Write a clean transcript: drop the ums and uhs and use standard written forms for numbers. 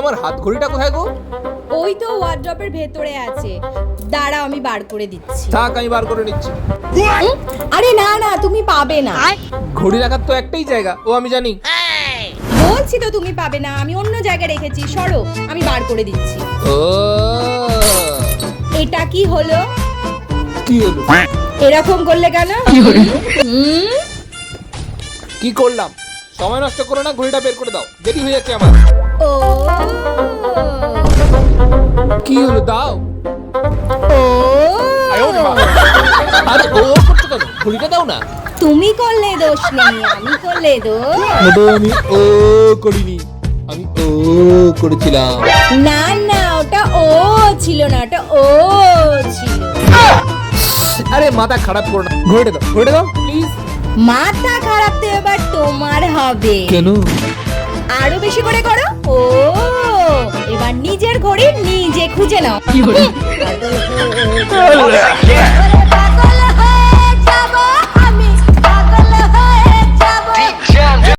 আমার হাত ঘড়িটা কোথায় গো? ওই তো ওয়ার্ড্রপের ভেতরে আছে, দাঁড়াও আমি বার করে দিচ্ছি। থাক, আমি বার করে নিচ্ছি। আরে না না, তুমি পাবে না। ঘড়ি রাখার তো একটাই জায়গা, ও আমি জানি। বলছি তো তুমি পাবে না, আমি অন্য জায়গায় রেখেছি, সরো আমি বার করে দিচ্ছি। ও এটা কি হলো? কি হলো? এরকম করলে কেন? কি করলাম? সময় নষ্ট করো না, ঘড়িটা বের করে দাও, দেরি হয়ে যাচ্ছে আমার। ও কি হলো, দাও। ও আরে ও করছো কেন? ঘড়িটা দাও না। তুমি করলে দোষ নেই, আমি করলে দোষ। ওটা আমি ও করিনি, আমি ও করেছিলাম। না না, ওটা ও ছিল না, ওটা ও ছিল। আরে মাথা খারাপ করো না, ঘড়িটা দাও, ঘড়িটা দাও প্লিজ। মাথা খারাপ তো এবার তোমার হবে। কেন? আরো বেশি করে করো। ও এবার নিজের ঘড়ি নিজে খুঁজে নাও।